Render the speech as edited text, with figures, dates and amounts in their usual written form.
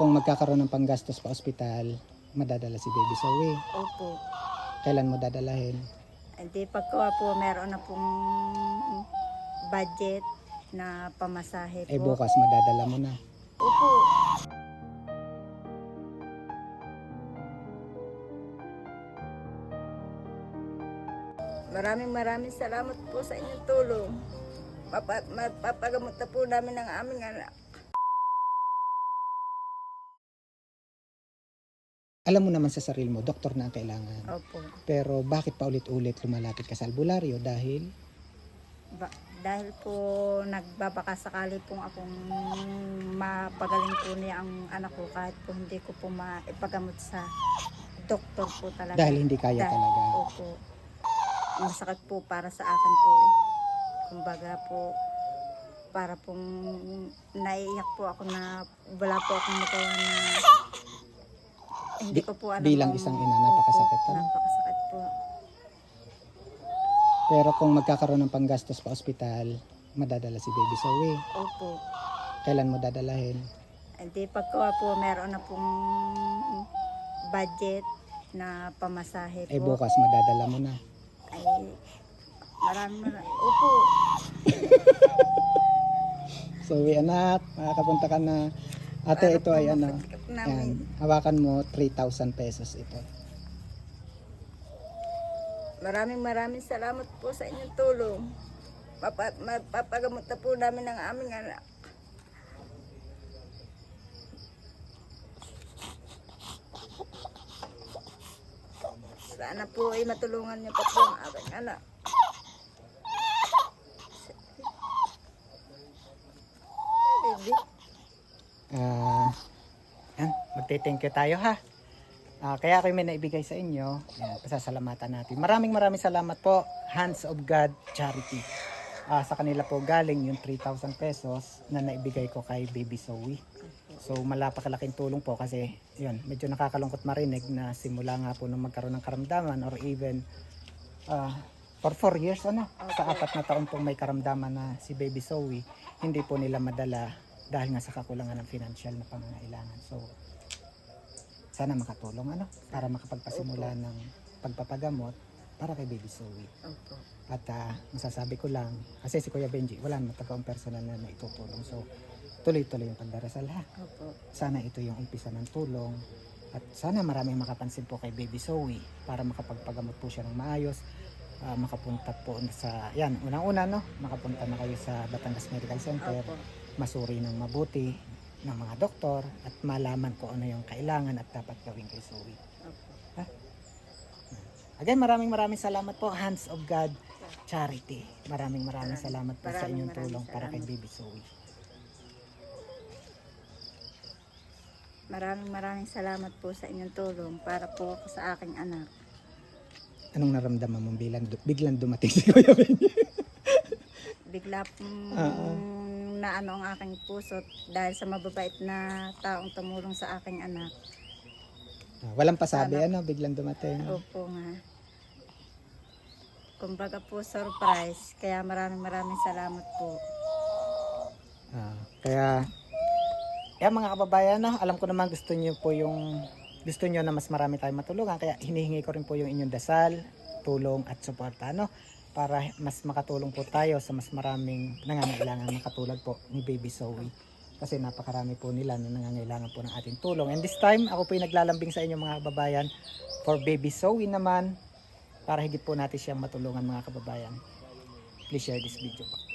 Kung magkakaroon ng panggastos pa ospital, madadala si Baby Zoe. Opo. Kailan mo dadalahin? Hindi pagka po meron na pong budget na pamasahe po. Bukas madadala mo na. Opo. Maraming salamat po sa inyong tulong. Mapapagamot na po namin ang aming anak. Alam mo naman sa sarili mo, doktor na ang kailangan. Opo. Pero bakit pa ulit-ulit lumalapit ka sa albularyo? Dahil Dahil po nagbabaka sakali pong akong mapagaling po niya ang anak ko kahit po hindi ko po maipagamot sa doktor po talaga. dahil hindi kaya talaga. Opo. Masakit po para sa akin po eh. Kumbaga po, para pong naiiyak po ako na wala po akong magawa na hindi ko po alam. Bilang isang ina, napakasakit, ano? Napakasakit po. Pero kung magkakaroon ng panggastos pa ospital, madadala si Baby Zoe. Opo. Kailan mo dadalahin? Hindi pagka po meron na pong budget na pamasahe po. Bukas madadala mo na. Ay, maraming. Opo. Zoe anak, makakapunta ka na. Ate, ito ay ano. Yan, hawakan mo 3,000 pesos ito. Maraming salamat po sa inyong tulong. Mapapagamot na po namin ang aming anak. Sana po ay matulungan niyo pa po ang aking anak. Baby. Yan, magte-thank you tayo ha. Kaya ako may naibigay sa inyo. Yan, pasasalamatan natin. Maraming salamat po, Hands of God Charity. Sa kanila po galing yung 3,000 pesos na naibigay ko kay Baby Zoe. So malapakalaking tulong po kasi yun, medyo nakakalungkot marinig na simula nga po nung magkaroon ng karamdaman or even for 4 years sa 4 na taon pong may karamdaman na si Baby Zoe, hindi po nila madala dahil nga sa kakulangan ng financial na pangangailangan. So sana makatulong para makapagpasimula ng pagpapagamot para kay Baby Zoe. Opo. At masasabi ko lang, kasi si Kuya Benji, wala naman tagaang personal na itutulong. So, tuloy-tuloy yung pagdarasal ha. Opo. Sana ito yung umpisa ng tulong. At sana maraming makapansin po kay Baby Zoe para makapagpagamot po siya ng maayos. Makapunta po sa, yan, unang-una makapunta na kayo sa Batangas Medical Center. Opo. Masuri ng mabuti ng mga doktor at malaman ko ano yung kailangan at dapat gawin kay Zoe. Opo. Again, maraming salamat po, Hands of God Charity. Maraming salamat po sa inyong maraming tulong para kay salamat. Baby Zoe. Maraming salamat po sa inyong tulong para po ako sa aking anak. Anong naramdaman mo biglang dumating si Kuya Benji? Bigla pong naano ang aking puso dahil sa mababait na taong tumulong sa aking anak. Walang pasabi, biglang dumating. Opo nga. Kumbaga po surprise, kaya maraming salamat po. Kaya mga kababayan, alam ko naman gusto niyo na mas marami tayong matulungan, kaya hinihingi ko rin po yung inyong dasal, tulong at suporta, para mas makatulong po tayo sa mas maraming nangangailangan katulad po ni Baby Zoe. Kasi napakarami po nila na nangangailangan po ng ating tulong. And this time, ako po yung naglalambing sa inyo mga kababayan for Baby Zoe naman, para higit po natin siyang matulungan mga kababayan. Please share this video po.